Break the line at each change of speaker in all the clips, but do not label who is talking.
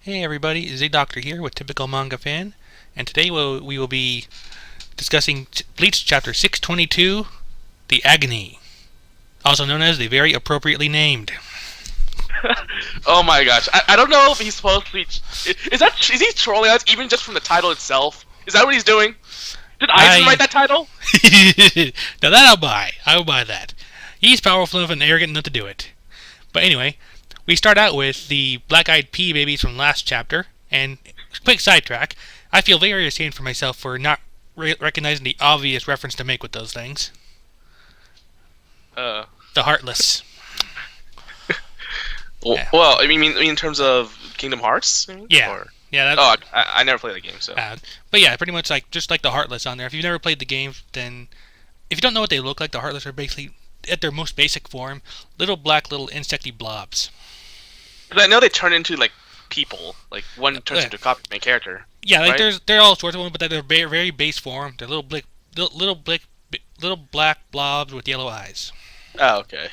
Hey everybody, Z Doctor here with Typical Manga Fan, and today we will be discussing Bleach Chapter 622, The Agony, also known as the very appropriately named.
Oh my gosh, I don't know if he's supposed to be... Is he trolling us even just from the title itself? Is that what he's doing? Did Eisen write that title?
Now that I'll buy. I will buy that. He's powerful enough and arrogant enough to do it. But anyway, we start out with the black-eyed pea babies from last chapter, and quick sidetrack, I feel very ashamed for myself for not recognizing the obvious reference to make with those things. The Heartless.
Well, I mean in terms of Kingdom Hearts?
Yeah.
Or...
Yeah. That's...
I never played the game, so...
but yeah, pretty much just like the Heartless on there. If you've never played the game, then... If you don't know what they look like, the Heartless are basically, at their most basic form, little insecty blobs.
Because I know they turn into, like, people. Like, one turns into a copy of the main character.
Yeah, like,
right?
there are all sorts of them, but they're very base form. They're little black blobs with yellow eyes.
Oh, okay.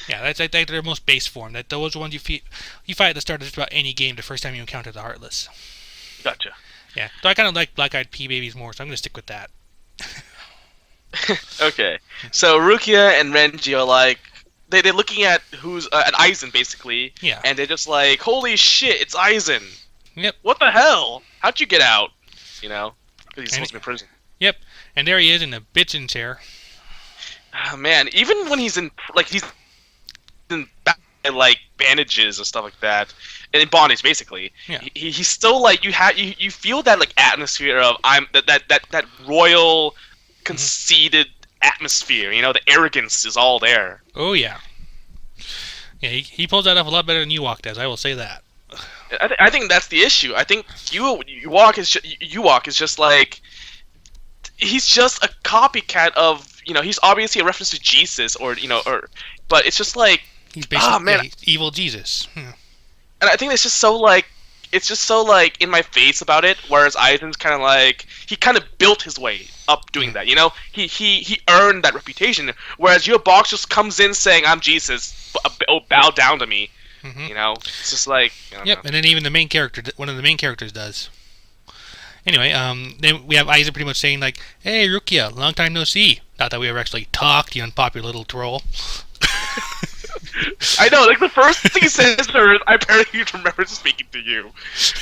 Yeah, that's like their most base form. Those are ones you fight at the start of just about any game the first time you encounter the Heartless.
Gotcha.
Yeah, so I kind of like black-eyed pea babies more, so I'm going to stick with that.
Okay. So Rukia and Renji are like... They're looking at at Eisen, basically.
Yeah.
And they're just like, holy shit, it's Eisen.
Yep.
What the hell? How'd you get out? You know? Because he's supposed to be in prison.
Yep. And there he is in a bitchin' chair.
Oh, man, even when he's in like bandages and stuff like that, and in bondage basically,
yeah.
He's still like you feel that like atmosphere of that royal conceited atmosphere. You know, the arrogance is all there.
Oh yeah. Yeah, he pulls that off a lot better than Ewok does. I will say that.
I think that's the issue. I think Ewok is just like he's just a copycat of. You know, he's obviously a reference to Jesus, but it's just like
he's basically he's evil Jesus.
And I think it's just so like in my face about it. Whereas Aizen's kind of like he kind of built his way up doing that. You know, he earned that reputation. Whereas your box just comes in saying I'm Jesus, bow down to me. Mm-hmm. You know, it's just like
yep. And then even one of the main characters does. Anyway, then we have Aizen pretty much saying like, "Hey, Rukia, long time no see." Not that we ever actually talked, you unpopular little troll.
I know, like the first thing he says to her is, "I barely remember speaking to you."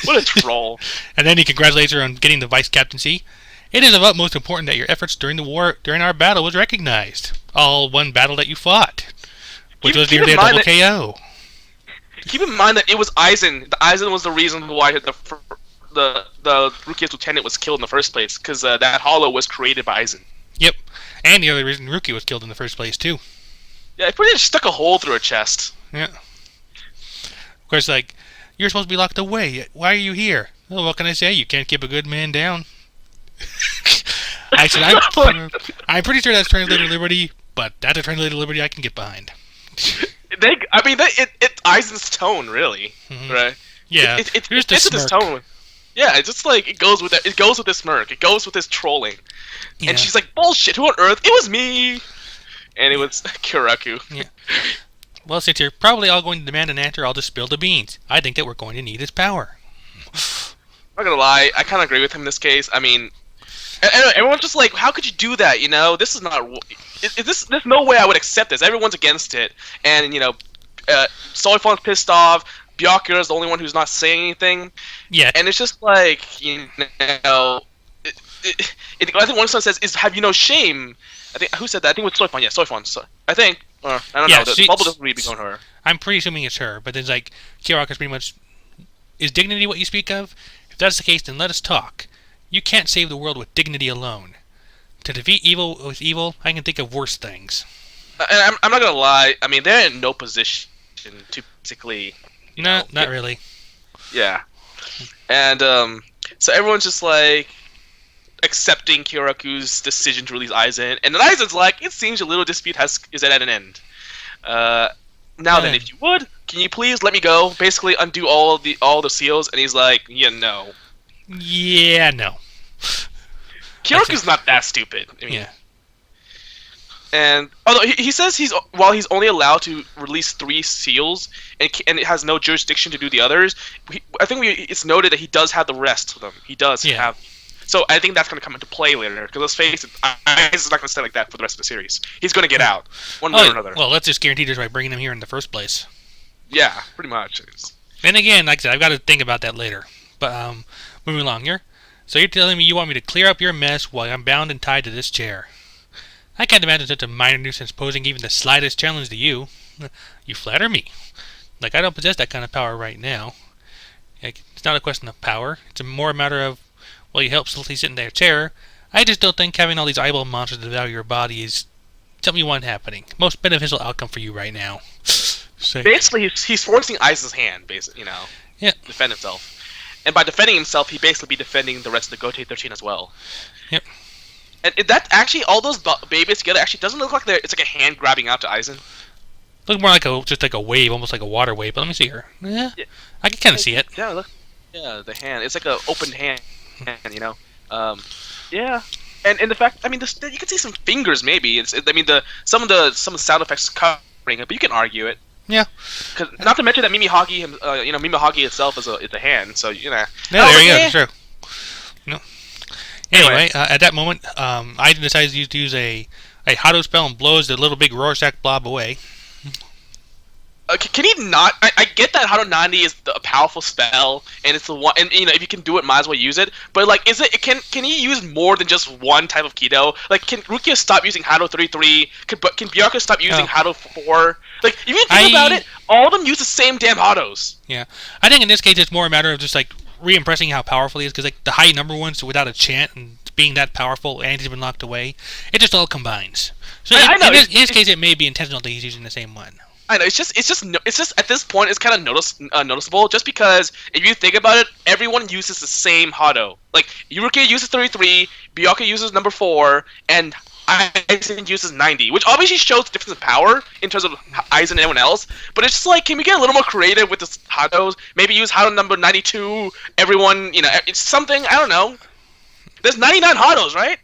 What a troll!
And then he congratulates her on getting the vice captaincy. It is of utmost importance that your efforts during our battle was recognized. All one battle that you fought, which was nearly a double KO.
Keep in mind that it was Aizen. Aizen was the reason why the Rukia's lieutenant was killed in the first place, because that hollow was created by Aizen.
Yep, and the other reason Rukia was killed in the first place too.
Yeah, it pretty much stuck a hole through her chest.
Yeah. Of course, like, you're supposed to be locked away. Why are you here? Oh, what can I say? You can't keep a good man down. I said, I'm pretty sure that's translated liberty, but that's a translated liberty I can get behind.
It's Aizen's tone, really, right?
Yeah,
it's his tone. Yeah, it's just like it goes with that. It goes with this smirk. It goes with this trolling. Yeah. And she's like, "Bullshit! Who on earth? It was me." And it was Kyoraku.
Yeah. Well, since you're probably all going to demand an answer, I'll just spill the beans. I think that we're going to need his power.
I'm not gonna lie, I kind of agree with him in this case. I mean, everyone's just like, "How could you do that?" You know, this is not. There's no way I would accept this. Everyone's against it, and you know, Soifon's pissed off. Byakuya is the only one who's not saying anything.
Yeah.
And it's just like, you know, I think one son says, "Have you no shame?" I think who said that? I think it was Soifon. Yeah, Soifon. So, I think. I don't know. The bubble doesn't really begin her.
I'm pretty assuming it's her, but then it's like Kyoraku's pretty much. Is dignity what you speak of? If that's the case, then let us talk. You can't save the world with dignity alone. To defeat evil with evil, I can think of worse things.
And I'm not gonna lie. I mean, they're in no position to basically.
No, not really.
Yeah. And so everyone's just like accepting Kyoraku's decision to release Aizen, and then Aizen's like, "It seems your little dispute is at an end. Now then, if you would, can you please let me go? Basically, undo all the seals." And he's like, "Yeah, no."
Yeah, no.
Kyoraku's not that stupid. I mean,
yeah.
And although he says he's only allowed to release 3 seals and it has no jurisdiction to do the others. I think it's noted that he does have the rest of them. He does have. So I think that's going to come into play later. Because let's face it, Aizen's not going to stay like that for the rest of the series. He's going to get out one way or another.
Well, let's just guarantee this by bringing him here in the first place.
Yeah, pretty much.
Then again, like I said, I've got to think about that later. But moving along here. So you're telling me you want me to clear up your mess while I'm bound and tied to this chair. I can't imagine such a minor nuisance posing even the slightest challenge to you. You flatter me. Like, I don't possess that kind of power right now. Like, it's not a question of power. It's more a matter of, well, you help Slowly sit in that chair. I just don't think having all these eyeball monsters devour your body is something you want happening. Most beneficial outcome for you right now.
Basically, he's forcing Aizen's hand, basically, defend himself. And by defending himself, he basically be defending the rest of the Gote 13 as well.
Yep.
And that actually, all those babies together actually doesn't look like it's like a hand grabbing out to Aizen.
Look more like just like a wave, almost like a water wave. But let me see here. Yeah. I can kind of see it.
Yeah, look. Yeah, the hand. It's like an open hand, Yeah. And the fact, I mean, you can see some fingers maybe. Some of the sound effects covering it, but you can argue it.
Yeah.
Cause, not to mention that Mimihagi itself is a hand, so
Yeah, there you go. True. No. Anyway, at that moment, Aizen decides to use a Hado spell and blows the little big Rorschach blob away.
Can he not? I get that Hado 90 is a powerful spell, and it's the one. And if you can do it, might as well use it. But like, can he use more than just one type of Kido? Like, can Rukia stop using Hado 33? Can Byakuya stop using Hado 4? Like, if you think about it, all of them use the same damn Hados.
Yeah, I think in this case it's more a matter of just like re-impressing how powerful he is, because like the high number ones without a chant and being that powerful and he's been locked away, it just all combines. So in this case, it may be intentional that he's using the same one.
I know, it's just at this point it's kind of noticeable, just because if you think about it, everyone uses the same Hado. Like, Yuruki uses 33, Byakuya uses number 4, and Aizen uses 90, which obviously shows the difference of power in terms of Aizen and everyone else. But it's just like, can we get a little more creative with the Hados? Maybe use Hado number 92. Everyone, it's something. I don't know. There's 99 Hados, right?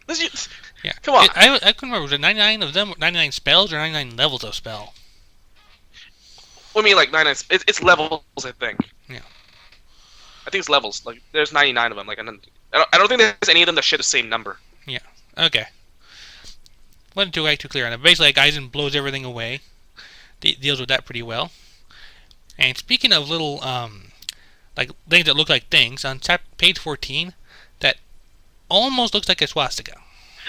Yeah.
Come on.
I couldn't remember. Was it 99 of them, 99 spells, or 99 levels of spell?
I mean, like 99. It's levels, I think.
Yeah.
I think it's levels. Like, there's 99 of them. Like, I don't think there's any of them that share the same number.
Yeah. Okay. Wasn't too clear on it. Basically, like, Aizen blows everything away. Deals with that pretty well. And speaking of little, like things that look like things, on page 14, that almost looks like a swastika.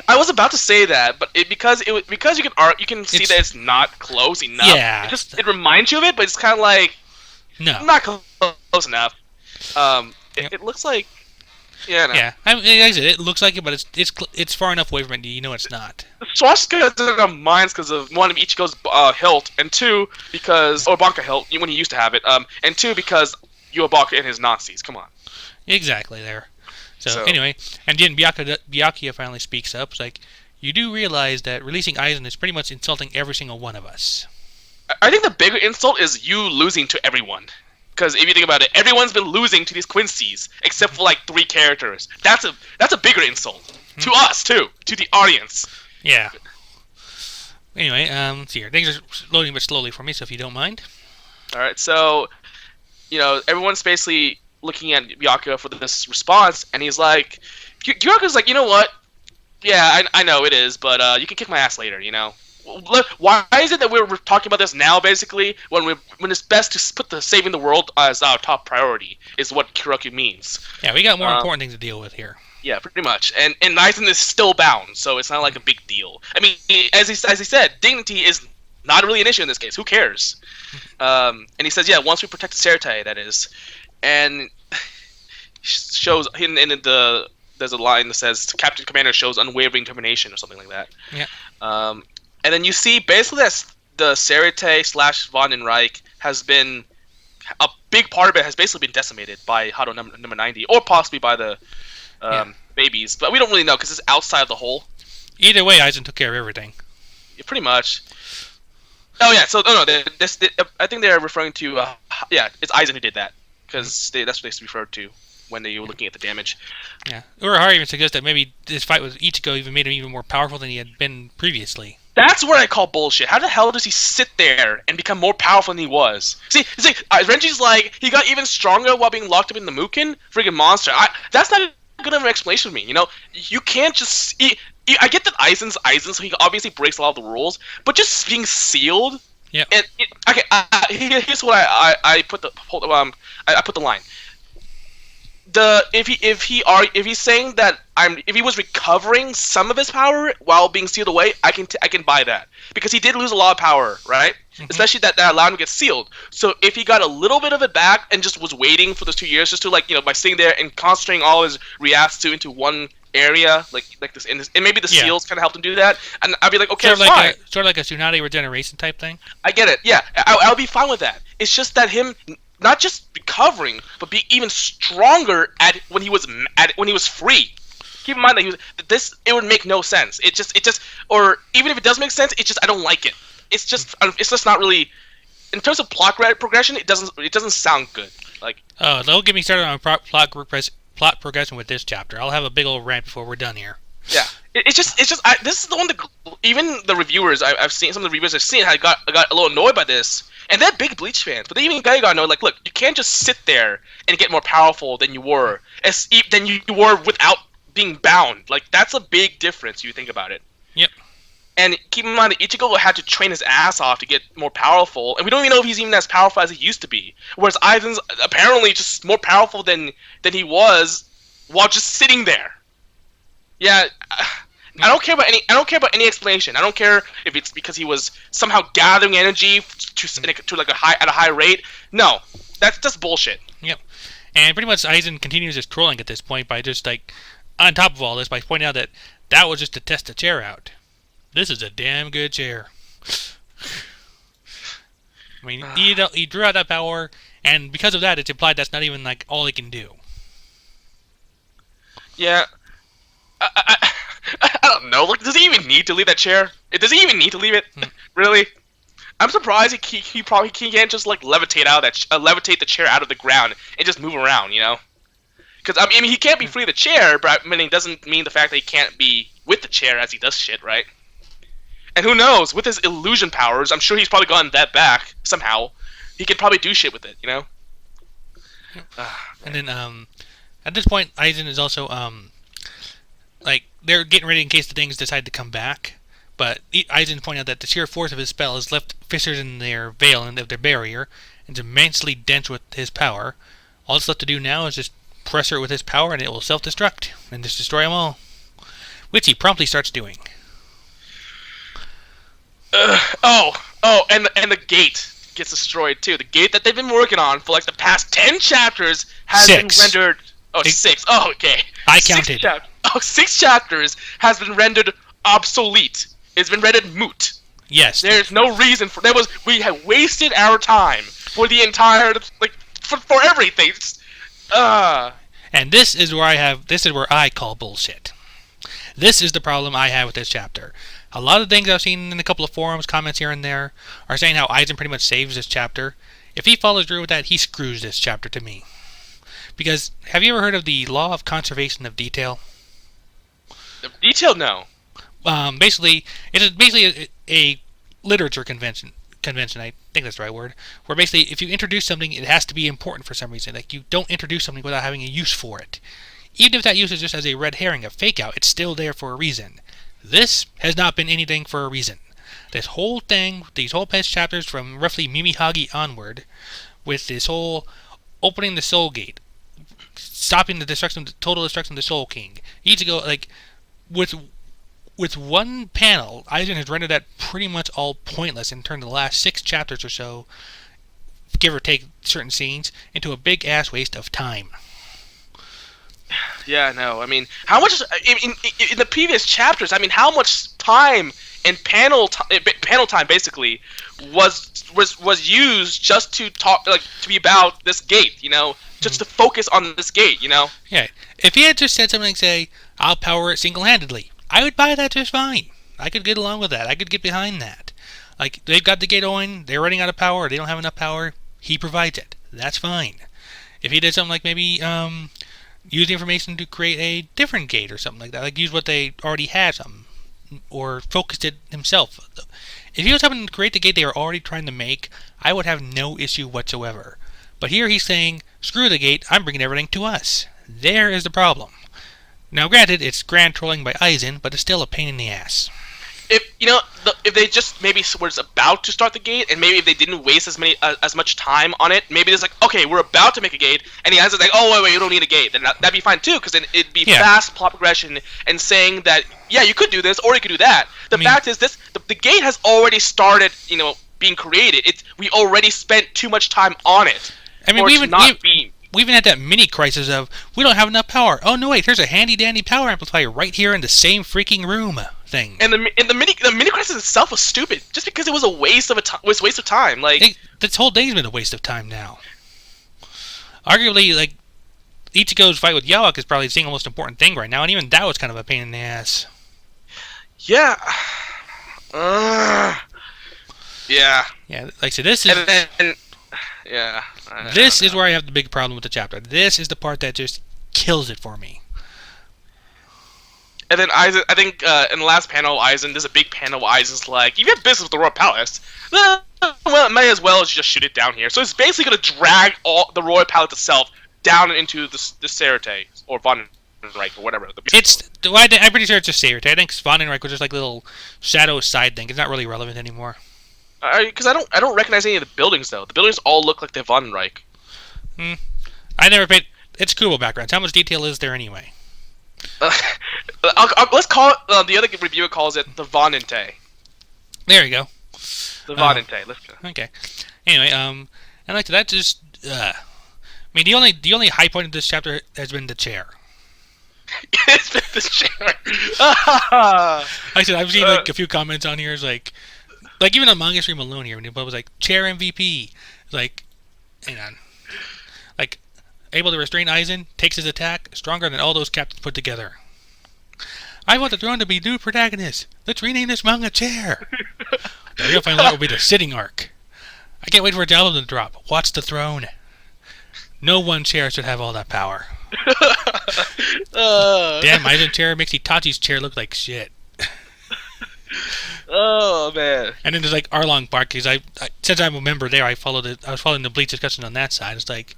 I was about to say that, but because you can see that it's not close enough.
Yeah.
It reminds you of it, but it's kind of like not close enough. It looks like
Yeah, I mean, like I said, it looks like it, but it's far enough away from it. You know it's not.
The swastika doesn't have minds because of one of Ichigo's hilt, and two because Banka hilt when he used to have it, and two because Yuabaka and his Nazis. Come on.
Exactly there. So anyway, and then Byakuya finally speaks up. It's like, you do realize that releasing Aizen is pretty much insulting every single one of us.
I think the bigger insult is you losing to everyone. Because if you think about it, everyone's been losing to these Quincy's, except for like 3 characters. That's a bigger insult. To us, too. To the audience.
Yeah. Anyway, let's see here. Things are loading but slowly for me, so if you don't mind.
Alright, so, everyone's basically looking at Byakuya for this response, and he's like, Byakuya's like, you know what? Yeah, I know it is, but you can kick my ass later, Why is it that we're talking about this now, basically, when it's best to put the saving the world as our top priority, is what Kiraku means.
Yeah, we got more important things to deal with here.
Yeah, pretty much. And Aizen is still bound, so it's not like a big deal. I mean, as he said, dignity is not really an issue in this case. Who cares? And he says, yeah, once we protect the Seitai, that is. And shows there's a line that says Captain Commander shows unwavering determination or something like that.
Yeah.
And then you see basically that the Seitai / Von and Reich has been a big part of it has basically been decimated by Hado number 90 or possibly by the babies, but we don't really know because it's outside of the hole.
Either way, Aizen took care of everything.
Yeah, pretty much. Oh yeah, so I think they're referring to it's Aizen who did that because that's what they referred to when they were looking at the damage.
Yeah, Urahara even suggests that maybe this fight with Ichigo even made him even more powerful than he had been previously.
That's where I call bullshit. How the hell does he sit there and become more powerful than he was? See, Renji's like, he got even stronger while being locked up in the Mukin? Friggin' monster. That's not good of an explanation for me, you know? You can't just... I get that Aizen's Aizen, so he obviously breaks a lot of the rules, but just being sealed...
Yeah.
Okay, here's what I put the... I put the line. If he's saying that if he was recovering some of his power while being sealed away, I can buy that, because he did lose a lot of power, right? Mm-hmm. Especially that allowed him to get sealed. So if he got a little bit of it back and just was waiting for those 2 years, just to by sitting there and concentrating all his reacts into one area, like this, and maybe the seals kind of helped him do that, and I'd be like, okay, fine.
Sort of like a Tsunade regeneration type thing.
I get it. Yeah, I'll be fine with that. It's just that him not just recovering, but being even stronger when he was free. Keep in mind that it would make no sense. It just, or even if it does make sense, I don't like it. It's just not really, in terms of plot progression, it doesn't sound good. Like,
don't get me started on plot progression with this chapter. I'll have a big old rant before we're done here.
Yeah, this is the one that even the reviewers I've seen, some of the reviewers I've seen, got a little annoyed by this. And they're big Bleach fans, but they even got annoyed. Like, look, you can't just sit there and get more powerful than you were without being bound. Like, that's a big difference. You think about it.
Yep.
And keep in mind that Ichigo had to train his ass off to get more powerful, and we don't even know if he's even as powerful as he used to be. Whereas Aizen's apparently just more powerful than he was while just sitting there. Yeah. I don't care about any explanation. I don't care if it's because he was somehow gathering energy to like at a high rate. No, that's just bullshit.
Yep. And pretty much Aizen continues his trolling at this point by just on top of all this, by pointing out that was just to test the chair out. This is a damn good chair. I mean, he drew out that power, and because of that, it's implied that's not even all he can do.
Yeah. I don't know. Like, does he even need to leave that chair? Does he even need to leave it? Really? I'm surprised he probably can't just levitate levitate the chair out of the ground and just move around. You know? Because I mean, he can't be free of the chair, but I mean, it doesn't mean the fact that he can't be with the chair as he does shit, right? And who knows? With his illusion powers, I'm sure he's probably gotten that back somehow. He could probably do shit with it. You know?
And then at this point, Aizen is also they're getting ready in case the things decide to come back, but Aizen pointed out that the sheer force of his spell has left fissures in their veil and of their barrier, and is immensely dense with his power. All that's left to do now is just pressure it with his power, and it will self-destruct and just destroy them all, which he promptly starts doing.
And the gate gets destroyed too. The gate that they've been working on for the past 10 chapters has been rendered. Oh, 6. Oh, okay.
I counted.
6 chapters has been rendered obsolete. It's been rendered moot.
Yes.
There's no reason for we have wasted our time for the entire for everything.
And this is where I call bullshit. This is the problem I have with this chapter. A lot of things I've seen in a couple of forums, comments here and there, are saying how Aizen pretty much saves this chapter. If he follows through with that, he screws this chapter to me. Because, have you ever heard of the law of conservation of detail?
Detail, no.
Basically, it is basically a literature convention. I think that's the right word. Where basically, if you introduce something, it has to be important for some reason. Like, you don't introduce something without having a use for it. Even if that use is just as a red herring, a fake out, it's still there for a reason. This has not been anything for a reason. This whole thing, these whole past chapters from roughly Mimihagi onward, with this whole opening the Soul Gate, stopping the total destruction of the Soul King. Ichigo, with one panel, Aizen has rendered that pretty much all pointless and turned the last 6 chapters or so, give or take certain scenes, into a big ass waste of time.
Yeah, no. I mean, how much in the previous chapters? I mean, how much time and panel time basically was used just to talk, to be about this gate, you know, just to focus on this gate, you know.
Yeah. If he had just said something like, say, "I'll power it single-handedly," I would buy that just fine. I could get along with that. I could get behind that. Like, they've got the gate going, they're running out of power, they don't have enough power, he provides it. That's fine. If he did something like maybe use the information to create a different gate or something like that, like use what they already had, something, or focused it himself. If he was having to create the gate they were already trying to make, I would have no issue whatsoever. But here he's saying, screw the gate, I'm bringing everything to us. There is the problem. Now granted, it's grand trolling by Aizen, but it's still a pain in the ass.
If they just maybe was about to start the gate, and maybe if they didn't waste as much time on it, maybe it's like, okay, we're about to make a gate, and the Aizen's like, oh wait, you don't need a gate, then that'd be fine too, because then it'd be fast plot progression and saying that you could do this or you could do that. The fact is the gate has already started, being created. We already spent too much time on it.
I mean, we even had that mini crisis of, we don't have enough power. Oh no, wait, there's a handy dandy power amplifier right here in the same freaking room thing.
And the mini crisis itself was stupid, just because it was a waste of time. Like,
this whole thing's been a waste of time now. Arguably, like, Ichigo's fight with Yawak is probably the single most important thing right now, and even that was kind of a pain in the ass.
Yeah. Yeah.
Yeah, like I said, this is...
yeah.
This is where I have the big problem with the chapter. This is the part that just kills it for me.
And then Aizen, I think in the last panel, there's a big panel where Aizen's like, if you have business with the Royal Palace, well, it may as well just shoot it down here. So it's basically going to drag the Royal Palace itself down into the Serite, or Von Reich, or whatever.
I'm pretty sure it's just Serite. I think Von Reich was just like a little shadow side thing. It's not really relevant anymore.
Because I don't recognize any of the buildings, though. The buildings all look like they're Von Reich.
I never paid... It's Kubo backgrounds. How much detail is there anyway?
Let's call it... the other reviewer calls it the Vonente.
There you go.
The Vonente. Let's go.
Okay. Anyway, and like that just... I mean, the only high point of this chapter has been the chair.
It's been the chair.
Like I said, I've seen like a few comments on here. It's like even on Mangastream alone here, when it was like chair MVP, like, hang on, like able to restrain Aizen, takes his attack, stronger than all those captains put together. I want the throne to be new protagonist. Let's rename this manga chair. The real final arc will be the sitting arc. I can't wait for its album to drop. Watch the throne. No one chair should have all that power. Damn, Aizen's chair makes Itachi's chair look like shit.
Oh man!
And then there's like Arlong Park, because since I'm a member there, I was following the Bleach discussion on that side. It's like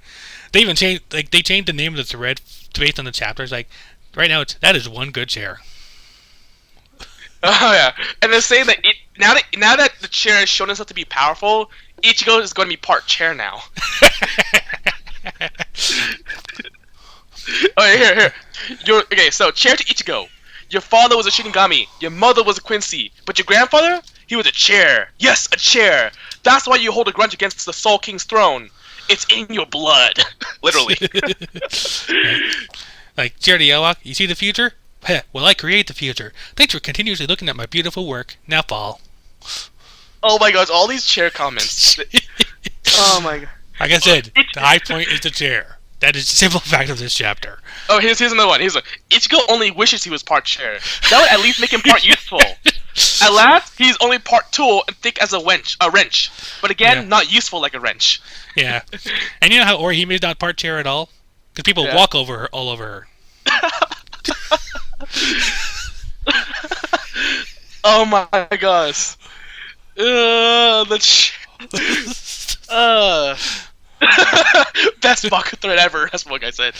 they even changed the name of the thread based on the chapters. Like right now, that is one good chair.
Oh yeah, and they're saying that now that the chair has shown itself to be powerful, Ichigo is going to be part chair now. Oh here. Okay, so chair to Ichigo. Your father was a Shinigami. Your mother was a Quincy. But your grandfather? He was a chair. Yes, a chair. That's why you hold a grudge against the Soul King's throne. It's in your blood. Literally.
Like, chair to Yawak, you see the future? Heh, well, I create the future. Thanks for continuously looking at my beautiful work. Now fall.
Oh my gosh, all these chair comments. Oh my god.
Like I said, the high point is the chair. That is the simple fact of this chapter.
Oh, here's another one. Here's like, Ichigo only wishes he was part chair. That would at least make him part useful. At last, he's only part tool and thick as a wrench. But again, not useful like a wrench.
Yeah. And you know how Orihime is not part chair at all? Because people walk over her, all over her.
Oh my gosh. Best manga thread ever. That's what I said.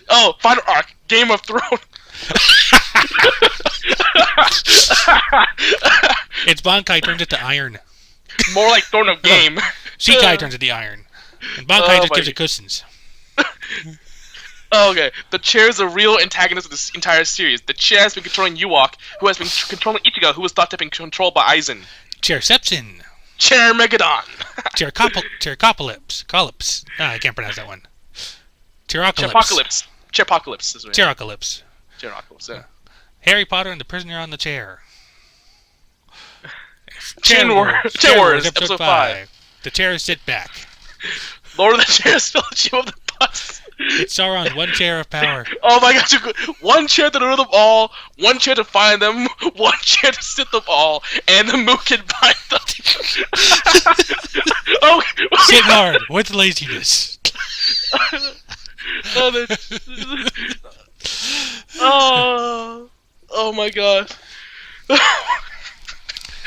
Oh, final arc, Game of Thrones.
It's Bankai turns into iron.
More like Throne of Game.
Shikai turns into iron. And Bankai just gives it cushions.
Oh, okay, the chair is the real antagonist of this entire series. The chair has been controlling Yawak, who has been controlling Ichigo, who was thought to have been controlled by Aizen.
Chairception.
Chair Megadon.
Chaircopolypse. I can't pronounce that one.
Chairpocalypse.
Chairocalypse.
Yeah.
Harry Potter and the Prisoner on the Chair.
Chair Wars, episode 5.
The chairs sit back.
Lord of the Chairs, spill the chew of the butts.
It's Sauron's one chair of power.
Oh my gosh, one chair to rule them all, one chair to find them, one chair to sit them all, and the moon can bind them. Oh,
sit hard with laziness.
Oh, oh my my god.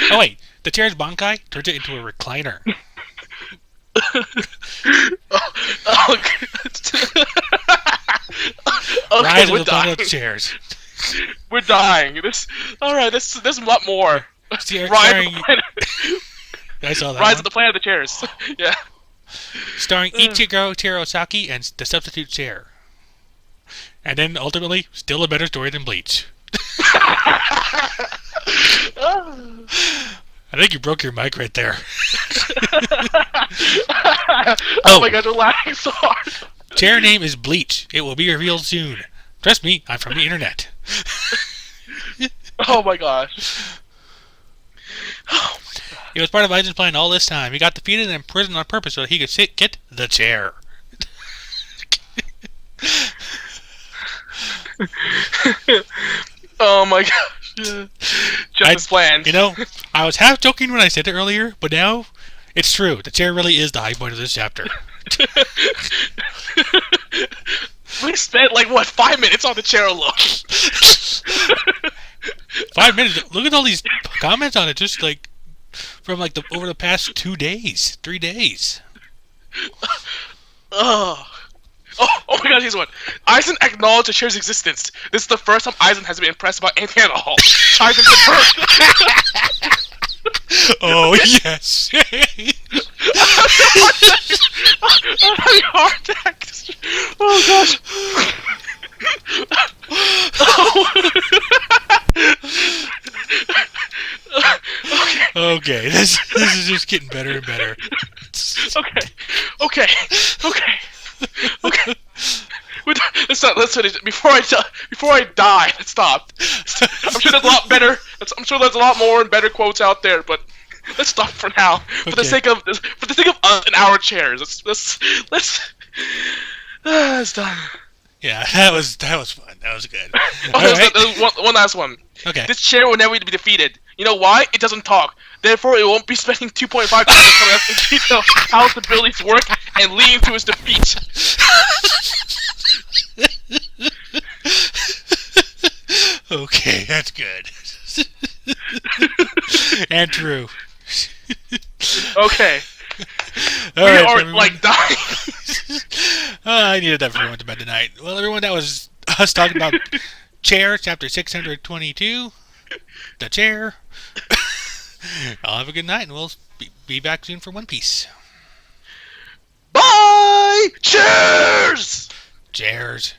Oh wait, the chair's Bankai turns it into a recliner.
Okay,
Rise of
we're
the
dying.
Planet of Chairs.
We're dying. Alright, there's a lot more. Rise of the Planet.
I saw that
Rise
one.
of the Planet of the Chairs. Yeah.
Starring Ichigo Terosaki and the substitute chair. And then ultimately, still a better story than Bleach. I think you broke your mic right there.
Oh my god, you're laughing so hard.
Chair name is Bleach. It will be revealed soon. Trust me, I'm from the internet.
Oh my gosh.
It was part of Aizen's plan all this time. He got defeated and imprisoned on purpose so that he could get the chair.
Oh my gosh. Just his plan.
You know, I was half joking when I said it earlier, but now it's true. The chair really is the high point of this chapter.
We spent 5 minutes on the chair alone.
5 minutes. Look at all these comments on it, just from over the past 2 days, 3 days.
Oh my god, here's one. Aizen acknowledged the chair's existence. This is the first time Aizen has been impressed about anything at all. Aizen confirmed.
Oh, yes.
I'm having a heart attack. Oh gosh.
Okay, this is just getting better and better.
Okay. Let's finish. Before I die, let's stop. I'm sure there's a lot better. I'm sure there's a lot more and better quotes out there, but let's stop for now. For the sake of us and our chairs, let's done.
Yeah, that was fun. That was good.
There's one last one.
Okay.
This chair will never be defeated. You know why? It doesn't talk. Therefore, it won't be spending 2.5 seconds telling us in detail how its abilities work and leading to its defeat.
Okay, that's good. And true.
Okay.
All
we
right,
are
everyone.
dying.
I needed that for everyone to bed tonight. Well, everyone, that was us talking about Chair, chapter 622. The Chair. I'll have a good night, and we'll be back soon for One Piece.
Bye! Cheers!
Chairs.